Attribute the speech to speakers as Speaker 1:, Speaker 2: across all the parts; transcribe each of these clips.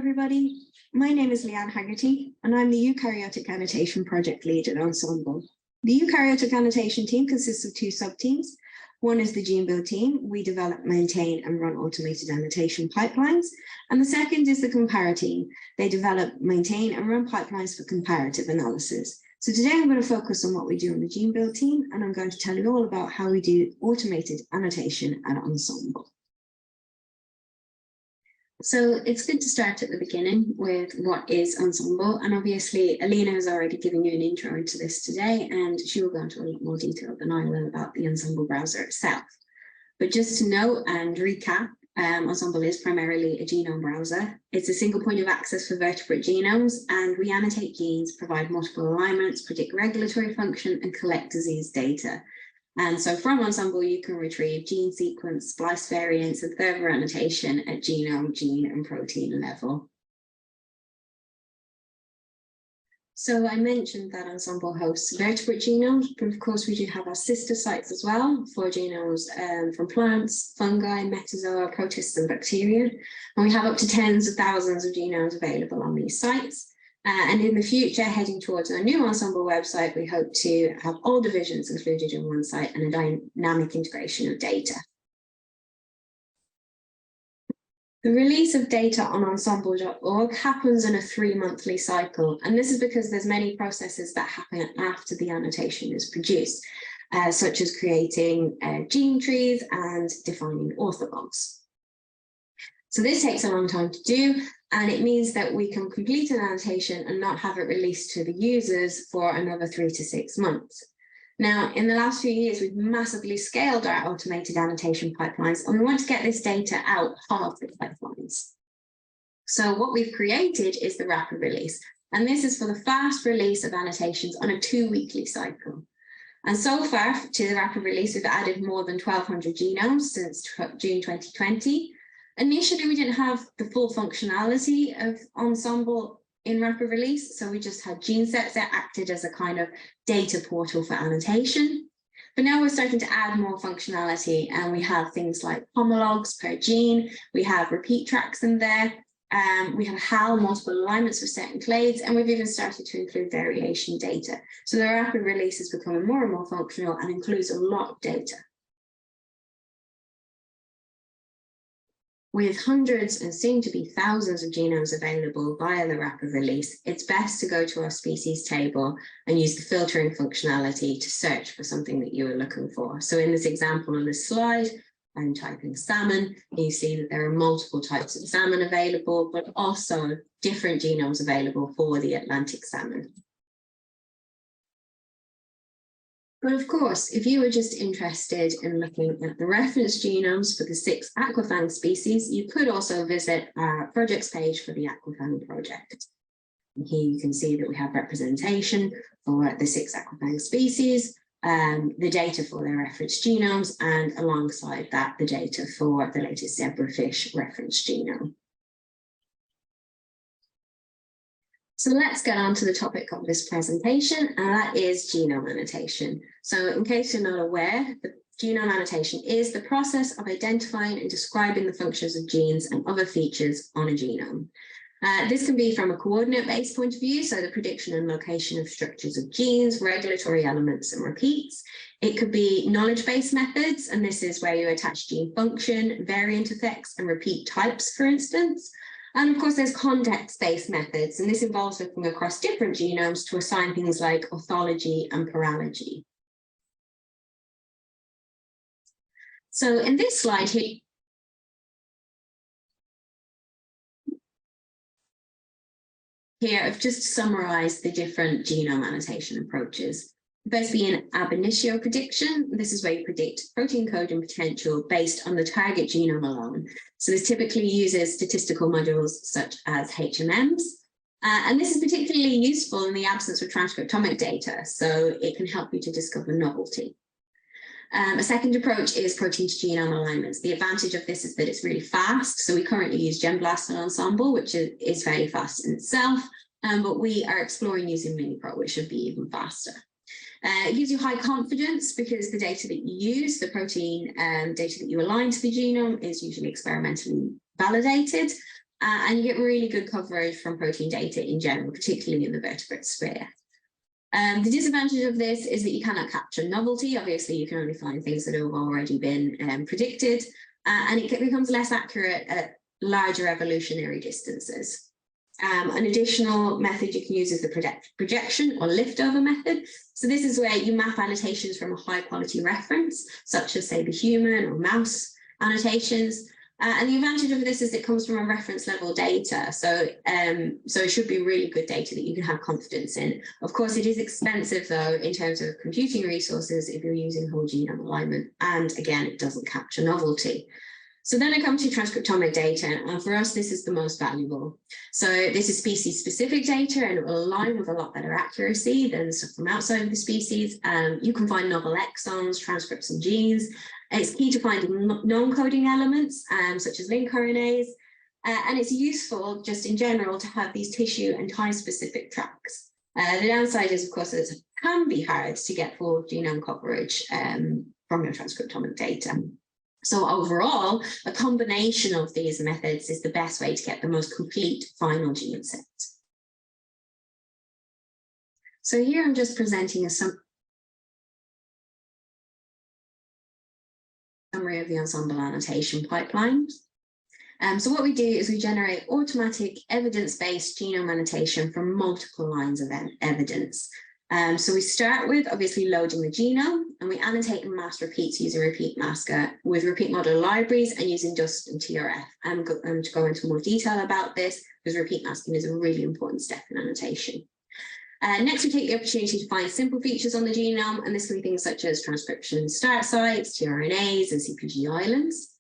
Speaker 1: everybody. My name is Leanne Haggerty, and I'm the Eukaryotic Annotation Project Lead at Ensembl. The Eukaryotic Annotation team consists of two sub-teams. One is the Genebuild team. We develop, maintain, and run automated annotation pipelines. And the second is the Compare team. They develop, maintain, and run pipelines for comparative analysis. So today I'm going to focus on what we do on the Genebuild team, and I'm going to tell you all about how we do automated annotation at Ensembl. So it's good to start at the beginning with what is Ensembl, and obviously Alina has already given you an intro into this today, and she will go into a lot more detail than I will about the Ensembl browser itself. But just to note and recap, Ensembl is primarily a genome browser. It's a single point of access for vertebrate genomes, and we annotate genes, provide multiple alignments, predict regulatory function, and collect disease data. And so from Ensembl, you can retrieve gene sequence, splice variants, and further annotation at genome, gene, and protein level. So I mentioned that Ensembl hosts vertebrate genomes, but of course we do have our sister sites as well for genomes from plants, fungi, metazoa, protists, and bacteria. And we have up to tens of thousands of genomes available on these sites. And in the future, heading towards our new Ensembl website, we hope to have all divisions included in one site and a dynamic integration of data. The release of data on ensembl.org happens in a 3-monthly cycle, and this is because there's many processes that happen after the annotation is produced, such as creating gene trees and defining orthologs. So this takes a long time to do, and it means that we can complete an annotation and not have it released to the users for another 3 to 6 months. Now, in the last few years, we've massively scaled our automated annotation pipelines, and we want to get this data out of the pipelines. So what we've created is the rapid release, and this is for the fast release of annotations on a 2-weekly cycle. And so far, to the rapid release, we've added more than 1,200 genomes since June 2020. Initially, we didn't have the full functionality of Ensembl in rapid release, so we just had gene sets that acted as a kind of data portal for annotation. But now we're starting to add more functionality, and we have things like homologs per gene, we have repeat tracks in there, we have HAL, multiple alignments for certain clades, and we've even started to include variation data. So the rapid release is becoming more and more functional and includes a lot of data. With hundreds and soon to be thousands of genomes available via the rapid release, it's best to go to our species table and use the filtering functionality to search for something that you are looking for. So in this example on this slide, I'm typing salmon, and you see that there are multiple types of salmon available, but also different genomes available for the Atlantic salmon. But of course, if you were just interested in looking at the reference genomes for the 6 AQUA-FAANG species, you could also visit our projects page for the AQUA-FAANG project. And here you can see that we have representation for the 6 AQUA-FAANG species, the data for their reference genomes, and alongside that, the data for the latest zebrafish reference genome. So let's get on to the topic of this presentation, and that is genome annotation. So in case you're not aware, the genome annotation is the process of identifying and describing the functions of genes and other features on a genome. This can be from a coordinate-based point of view, so the prediction and location of structures of genes, regulatory elements, and repeats. It could be knowledge-based methods, and this is where you attach gene function, variant effects, and repeat types, for instance. And of course, there's context-based methods, and this involves looking across different genomes to assign things like orthology and paralogy. So in this slide here, I've just summarized the different genome annotation approaches. First being ab initio prediction. This is where you predict protein coding potential based on the target genome alone. So this typically uses statistical modules such as HMMs. And this is particularly useful in the absence of transcriptomic data, so it can help you to discover novelty. A second approach is protein to genome alignments. The advantage of this is that it's really fast. So we currently use GenBlast and Ensembl, which is very fast in itself, but we are exploring using MiniPro, which should be even faster. It gives you high confidence because the data that you use, the protein data that you align to the genome, is usually experimentally validated. And you get really good coverage from protein data in general, particularly in the vertebrate sphere. The disadvantage of this is that you cannot capture novelty. Obviously, you can only find things that have already been predicted, and it becomes less accurate at larger evolutionary distances. An additional method you can use is the projection or liftover method. So this is where you map annotations from a high quality reference, such as say the human or mouse annotations. And the advantage of this is it comes from a reference level data. So it should be really good data that you can have confidence in. Of course, it is expensive though, in terms of computing resources if you're using whole genome alignment. And again, it doesn't capture novelty. So then I come to transcriptomic data, and for us, this is the most valuable. So this is species-specific data, and it will align with a lot better accuracy than stuff from outside of the species. You can find novel exons, transcripts, and genes. It's key to finding non-coding elements, such as link RNAs, and it's useful just in general to have these tissue and time-specific tracks. The downside is, of course, that it can be hard to get full genome coverage from your transcriptomic data. So overall, a combination of these methods is the best way to get the most complete final genome set. So here I'm just presenting a summary of the Ensembl annotation pipeline. So what we do is we generate automatic evidence-based genome annotation from multiple lines of evidence. So we start with obviously loading the genome, and we annotate and mask repeats using repeat masker with repeat model libraries and using DUST and TRF. I'm going to go into more detail about this because repeat masking is a really important step in annotation. Next, we take the opportunity to find simple features on the genome, and this can be things such as transcription start sites, tRNAs, and CPG islands.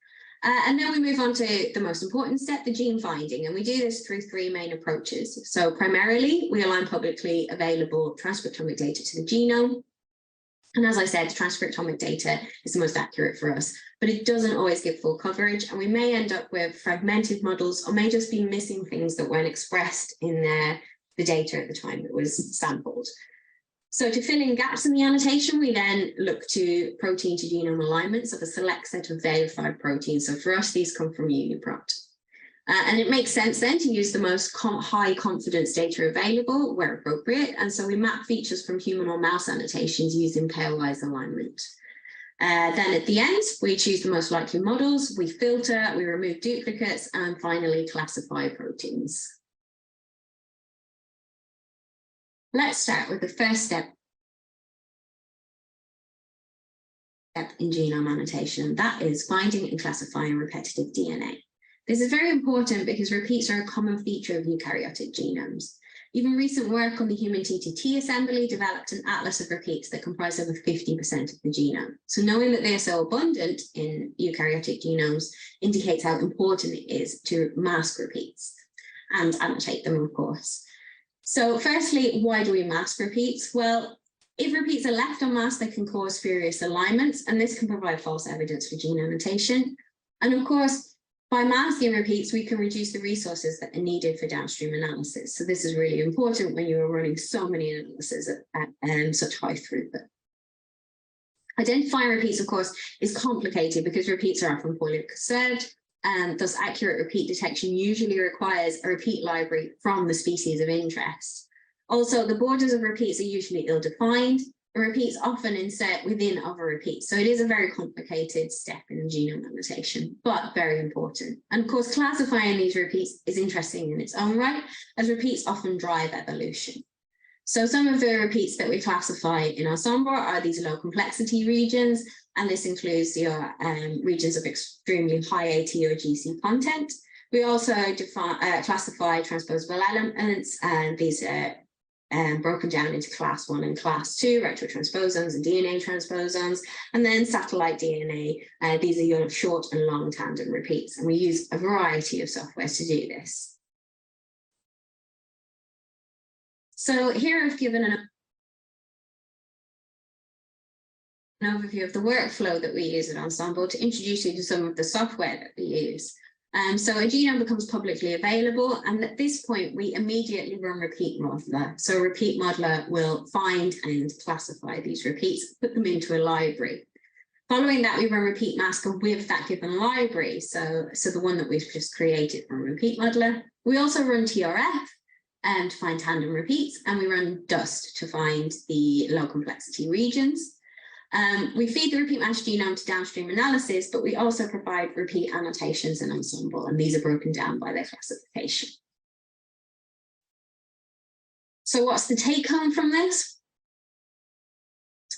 Speaker 1: And then we move on to the most important step, the gene finding, and we do this through three main approaches. So primarily, we align publicly available transcriptomic data to the genome. And as I said, transcriptomic data is the most accurate for us, but it doesn't always give full coverage, and we may end up with fragmented models or may just be missing things that weren't expressed in the data at the time that was sampled. So to fill in gaps in the annotation, we then look to protein to genome alignments of a select set of verified proteins. So for us, these come from UniProt. And it makes sense then to use the most high confidence data available where appropriate. And so we map features from human or mouse annotations using pairwise alignment. Then at the end, we choose the most likely models, we filter, we remove duplicates, and finally classify proteins. Let's start with the first step in genome annotation. That is finding and classifying repetitive DNA. This is very important because repeats are a common feature of eukaryotic genomes. Even recent work on the human TTT assembly developed an atlas of repeats that comprise over 50% of the genome. So knowing that they are so abundant in eukaryotic genomes indicates how important it is to mask repeats and annotate them, of course. So firstly, why do we mask repeats? Well, if repeats are left unmasked, they can cause spurious alignments, and this can provide false evidence for gene annotation. And of course, by masking repeats, we can reduce the resources that are needed for downstream analysis. So this is really important when you are running so many analyses at such high throughput. Identifying repeats, of course, is complicated because repeats are often poorly conserved, and thus accurate repeat detection usually requires a repeat library from the species of interest. Also, the borders of repeats are usually ill-defined. Repeats often insert within other repeats. So it is a very complicated step in genome annotation, but very important. And of course, classifying these repeats is interesting in its own right, as repeats often drive evolution. So some of the repeats that we classify in Ensembl are these low complexity regions, and this includes your regions of extremely high AT or GC content. We also classify transposable elements, and these are broken down into class 1 and class 2, retrotransposons and DNA transposons, and then satellite DNA. These are your short and long tandem repeats, and we use a variety of software to do this. So here I've given an overview of the workflow that we use at Ensembl to introduce you to some of the software that we use. So a genome becomes publicly available, and at this point we immediately run Repeat Modeler. So Repeat Modeler will find and classify these repeats, put them into a library. Following that, we run repeat masker with that given library. So the one that we've just created from Repeat Modeler. We also run TRF to find tandem repeats, and we run dust to find the low complexity regions. We feed the repeat matched genome to downstream analysis, but we also provide repeat annotations in Ensembl, and these are broken down by their classification. So what's the take home from this?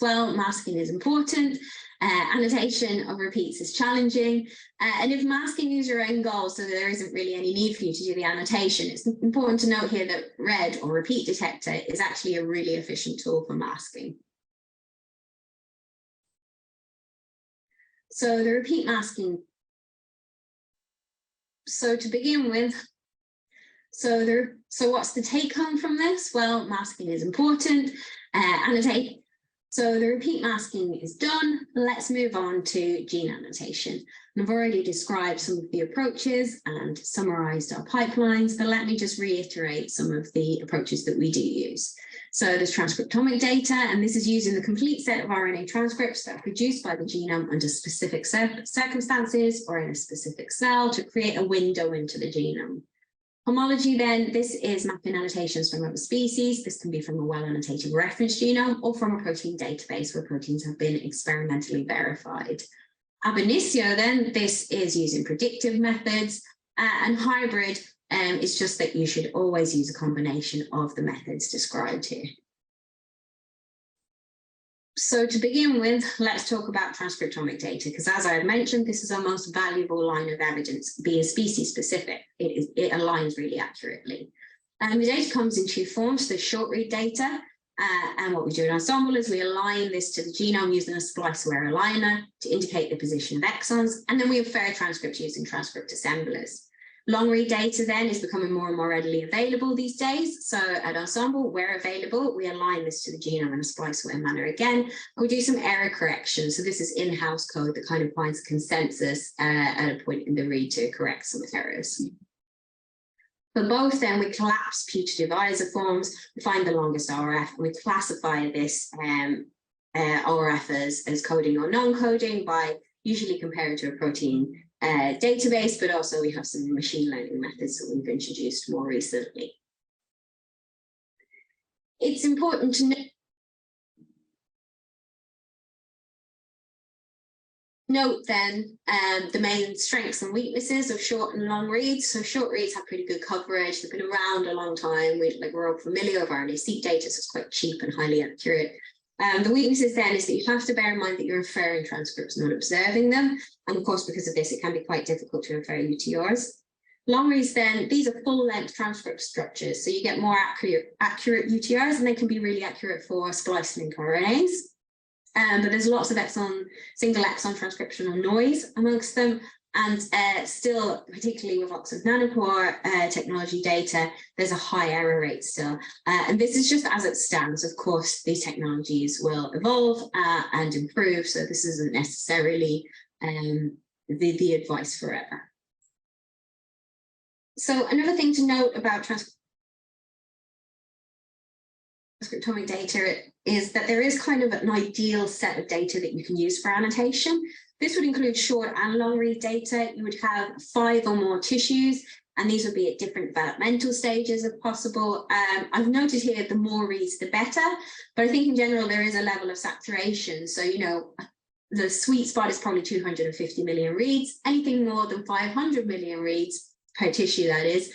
Speaker 1: Well, masking is important. Annotation of repeats is challenging. And if masking is your end goal, so there isn't really any need for you to do the annotation, it's important to note here that RED, or repeat detector, is actually a really efficient tool for masking. So the repeat masking. So to begin with, so what's the take home from this? Well, masking is important. So the repeat masking is done. Let's move on to gene annotation. And I've already described some of the approaches and summarized our pipelines, but let me just reiterate some of the approaches that we do use. So there's transcriptomic data, and this is using the complete set of RNA transcripts that are produced by the genome under specific circumstances or in a specific cell to create a window into the genome. Homology then, this is mapping annotations from other species. This can be from a well-annotated reference genome or from a protein database where proteins have been experimentally verified. Ab initio then, this is using predictive methods, and hybrid is just that you should always use a combination of the methods described here. So to begin with, let's talk about transcriptomic data, because as I had mentioned, this is our most valuable line of evidence, being species specific. It aligns really accurately. The data comes in two forms, the short read data, and what we do in Ensembl is we align this to the genome using a splice-aware aligner to indicate the position of exons, and then we infer transcripts using transcript assemblers. Long read data then is becoming more and more readily available these days. So at Ensembl, where available, we align this to the genome in a splice-aware manner again. And we do some error correction. So this is in-house code that kind of finds a consensus at a point in the read to correct some errors. For both then, we collapse putative isoforms, we find the longest RF, and we classify this RF as coding or non-coding by usually comparing to a protein database, but also we have some machine learning methods that we've introduced more recently. It's important to note then the main strengths and weaknesses of short and long reads. So short reads have pretty good coverage. They've been around a long time. We're all familiar with RNA-seq data, so it's quite cheap and highly accurate. The weaknesses then is that you have to bear in mind that you're inferring transcripts, not observing them. And of course, because of this, it can be quite difficult to infer UTRs. Long reads then, these are full-length transcript structures. So you get more accurate UTRs, and they can be really accurate for splice-linked RNAs. But there's lots of single exon transcriptional noise amongst them. And still, particularly with Oxford nanopore technology data, there's a high error rate still. And this is just as it stands. Of course, these technologies will evolve and improve. So this isn't necessarily the advice forever. So another thing to note about transcriptomic data is that there is kind of an ideal set of data that you can use for annotation. This would include short and long read data. You would have 5 or more tissues, and these would be at different developmental stages if possible. I've noted here the more reads, the better, but I think in general there is a level of saturation. So, you know, the sweet spot is probably 250 million reads. Anything more than 500 million reads per tissue, that is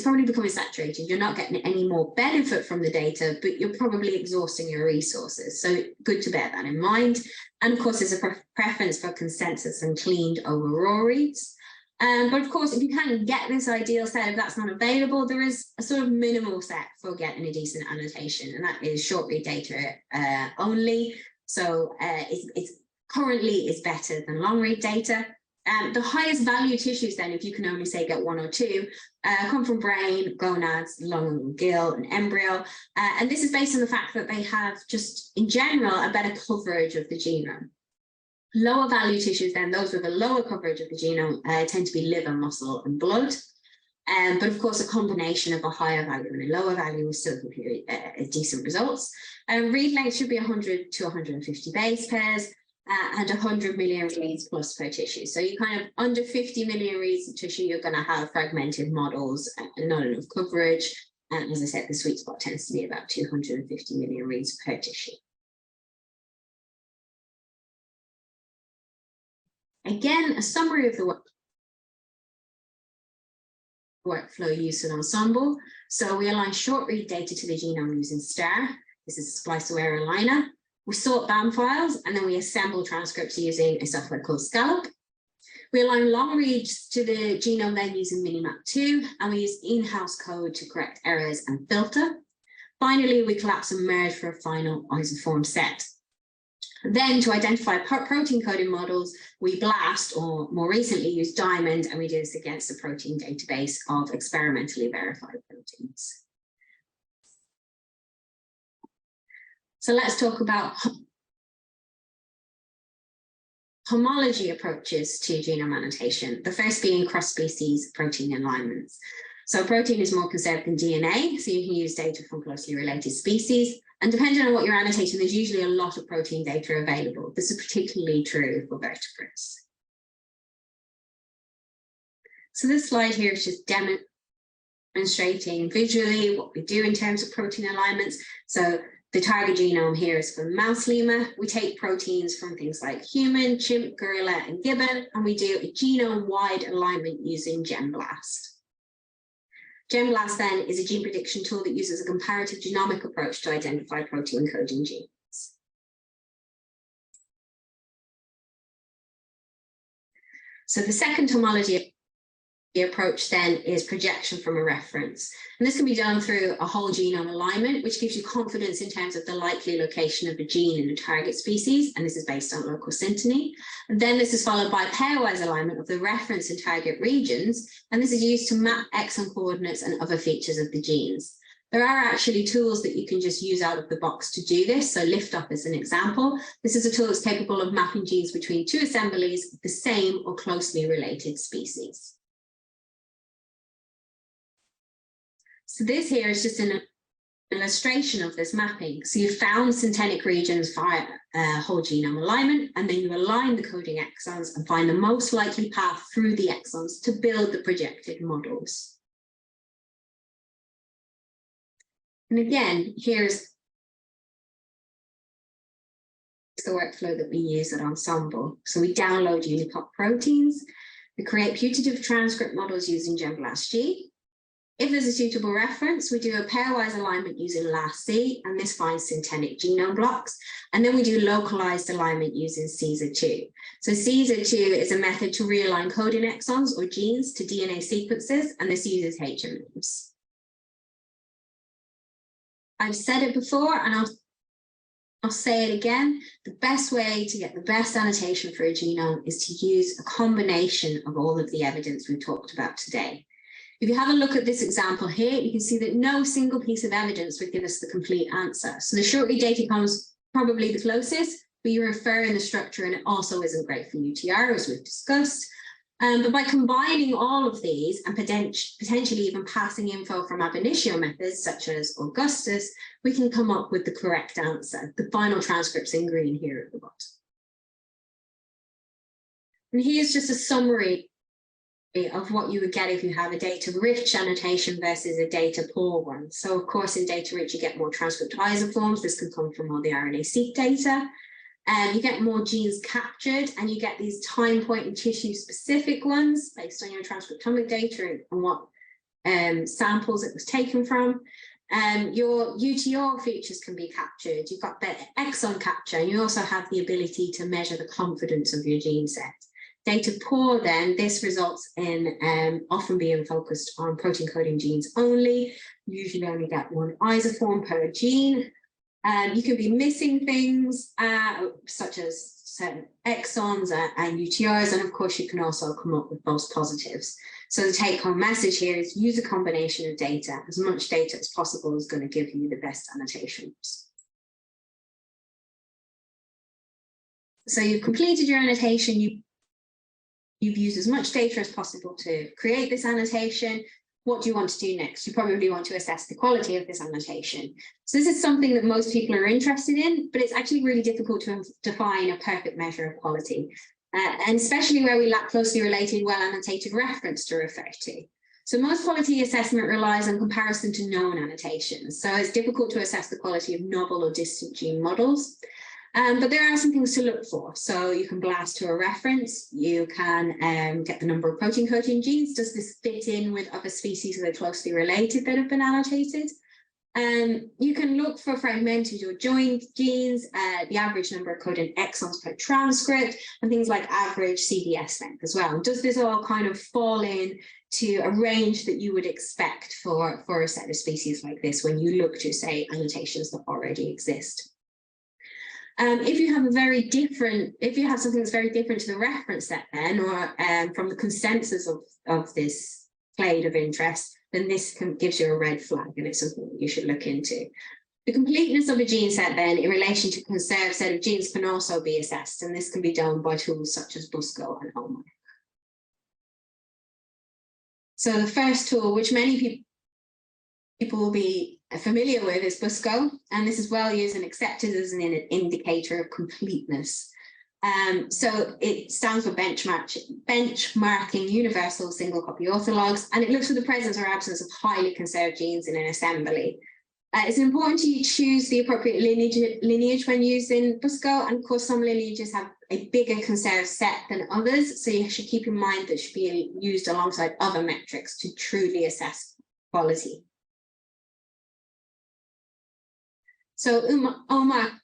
Speaker 1: probably becoming saturated. You're not getting any more benefit from the data, but you're probably exhausting your resources. So good to bear that in mind. And of course, there's a preference for consensus and cleaned over raw reads. But of course, if you can't get this ideal set, if that's not available, there is a sort of minimal set for getting a decent annotation, and that is short read data only. So it's currently is better than long read data. The highest value tissues then, if you can only say get 1 or 2, come from brain, gonads, lung, gill, and embryo. And this is based on the fact that they have just, in general, a better coverage of the genome. Lower value tissues then, those with a lower coverage of the genome, tend to be liver, muscle, and blood. But of course, a combination of a higher value and a lower value will still give you decent results. Read length should be 100 to 150 base pairs. and 100 million reads plus per tissue. So you kind of under 50 million reads of tissue, you're going to have fragmented models and not enough coverage. And as I said, the sweet spot tends to be about 250 million reads per tissue. Again, a summary of the workflow used in Ensembl. So we align short read data to the genome using STAR. This is a splice-aware aligner. We sort BAM files, and then we assemble transcripts using a software called Scallop. We align long reads to the genome then using Minimap2, and we use in-house code to correct errors and filter. Finally, we collapse and merge for a final isoform set. Then to identify protein coding models, we BLAST, or more recently use Diamond, and we do this against the protein database of experimentally verified proteins. So let's talk about homology approaches to genome annotation, the first being cross-species protein alignments. So protein is more conserved than DNA, so you can use data from closely related species. And depending on what you're annotating, there's usually a lot of protein data available. This is particularly true for vertebrates. So this slide here is just demonstrating visually what we do in terms of protein alignments. So the target genome here is from mouse lemur. We take proteins from things like human, chimp, gorilla, and gibbon, and we do a genome-wide alignment using GenBLAST. GenBLAST then is a gene prediction tool that uses a comparative genomic approach to identify protein coding genes. So the second homology approach then is projection from a reference. And this can be done through a whole genome alignment, which gives you confidence in terms of the likely location of a gene in a target species. And this is based on local synteny. And then this is followed by pairwise alignment of the reference and target regions. And this is used to map exon coordinates and other features of the genes. There are actually tools that you can just use out of the box to do this. So LiftUp is an example. This is a tool that's capable of mapping genes between two assemblies of the same or closely related species. So this here is just an illustration of this mapping. So you found synthetic regions via whole genome alignment, and then you align the coding exons and find the most likely path through the exons to build the projected models. And again, here's the workflow that we use at Ensembl. So we download UniProt proteins, we create putative transcript models using GenBLAST-G. If there's a suitable reference, we do a pairwise alignment using LAST-C, and this finds synthetic genome blocks. And then we do localized alignment using CSER2. So CSER2 is a method to realign coding exons or genes to DNA sequences, and this uses HMMs. I've said it before, and I'll say it again. The best way to get the best annotation for a genome is to use a combination of all of the evidence we've talked about today. If you have a look at this example here, you can see that no single piece of evidence would give us the complete answer. So the short read data comes probably the closest, but you refer in the structure, and it also isn't great for UTR, as we've discussed. But by combining all of these and potentially even passing info from ab initio methods, such as Augustus, we can come up with the correct answer. The final transcript's in green here at the bottom. And here's just a summary of what you would get if you have a data-rich annotation versus a data-poor one. So, of course, in data-rich, you get more transcript isoforms. This can come from all the RNA-seq data. You get more genes captured, and you get these time point and tissue-specific ones based on your transcriptomic data and what samples it was taken from. Your UTR features can be captured. You've got better exon capture, and you also have the ability to measure the confidence of your gene set. Data poor, then, this results in often being focused on protein coding genes only. You usually only get one isoform per gene. You can be missing things such as certain exons and UTRs, and of course you can also come up with false positives. So the take-home message here is use a combination of data. As much data as possible is going to give you the best annotations. So you've completed your annotation, you've used as much data as possible to create this annotation. what do you want to do next? You probably want to assess the quality of this annotation. So this is something that most people are interested in, but it's actually really difficult to define a perfect measure of quality, and especially where we lack closely related, well-annotated reference to refer to. So most quality assessment relies on comparison to known annotations. So it's difficult to assess the quality of novel or distant gene models. But there are some things to look for. So you can blast to a reference, you can get the number of protein coding genes. Does this fit in with other species that are closely related that have been annotated? You can look for fragmented or joined genes, the average number of coding exons per transcript, and things like average CDS length as well. Does this all kind of fall in to a range that you would expect for a set of species like this when you look to, say, annotations that already exist? If you have something that's very different to the reference set then, or from the consensus of this clade of interest, then this gives you a red flag, and it's something that you should look into. The completeness of a gene set then in relation to a conserved set of genes can also be assessed, and this can be done by tools such as BUSCO and OMAC. So the first tool, which many people will be familiar with, is BUSCO, and this is well used and accepted as an indicator of completeness. So it stands for benchmarking universal single copy orthologs, and it looks for the presence or absence of highly conserved genes in an assembly. It's important to choose the appropriate lineage when using BUSCO, and of course some lineages have a bigger conserved set than others, so you should keep in mind that it should be used alongside other metrics to truly assess quality. So OMAC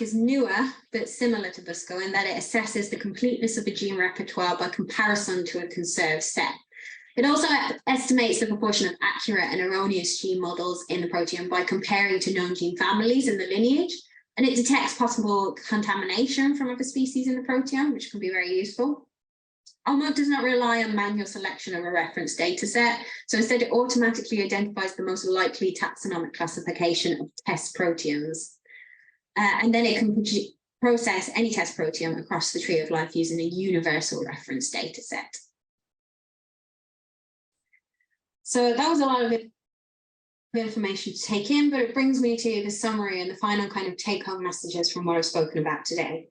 Speaker 1: is newer, but similar to BUSCO in that it assesses the completeness of a gene repertoire by comparison to a conserved set. It also estimates the proportion of accurate and erroneous gene models in the proteome by comparing to known gene families in the lineage, and it detects possible contamination from other species in the proteome, which can be very useful. OMAC does not rely on manual selection of a reference data set, so instead it automatically identifies the most likely taxonomic classification of test proteomes. And then it can process any test proteome across the tree of life using a universal reference data set. So that was a lot of information to take in, but it brings me to the summary and the final kind of take-home messages from what I've spoken about today.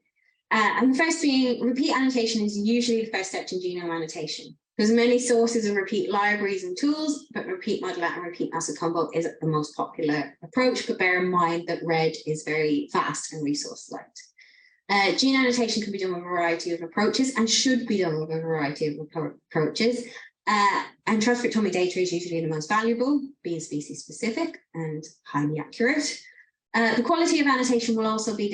Speaker 1: And the first being, repeat annotation is usually the first step in genome annotation. There's many sources of repeat libraries and tools, but repeat modeler and repeat master combo is the most popular approach, but bear in mind that RED is very fast and resource light. Gene annotation can be done with a variety of approaches and should be done with a variety of approaches. And transcriptomic data is usually the most valuable, being species specific and highly accurate. The quality of annotation will also be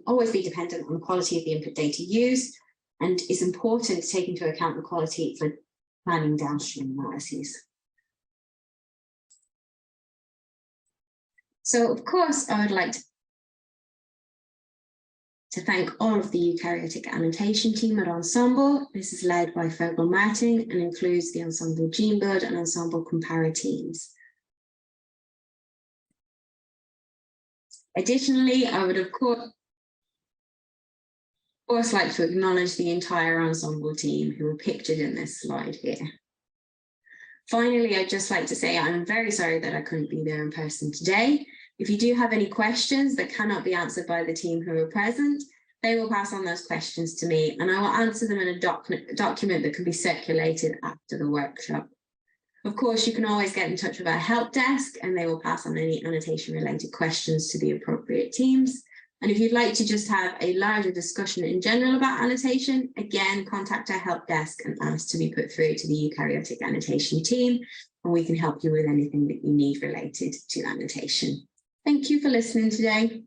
Speaker 1: always be dependent on the quality of the input data used, and is important to take into account the quality for planning downstream analyses. So, of course, I would like to thank all of the eukaryotic annotation team at Ensembl. This is led by Fergal Martin and includes the Ensembl Genebuild and Ensembl Compara teams. Additionally, I would of course like to acknowledge the entire Ensembl team who are pictured in this slide here. Finally, I'd just like to say I'm very sorry that I couldn't be there in person today. If you do have any questions that cannot be answered by the team who are present, they will pass on those questions to me, and I will answer them in a document that can be circulated after the workshop. Of course, you can always get in touch with our help desk, and they will pass on any annotation-related questions to the appropriate teams. And if you'd like to just have a larger discussion in general about annotation, again, contact our help desk and ask to be put through to the eukaryotic annotation team, and we can help you with anything that you need related to annotation. Thank you for listening today.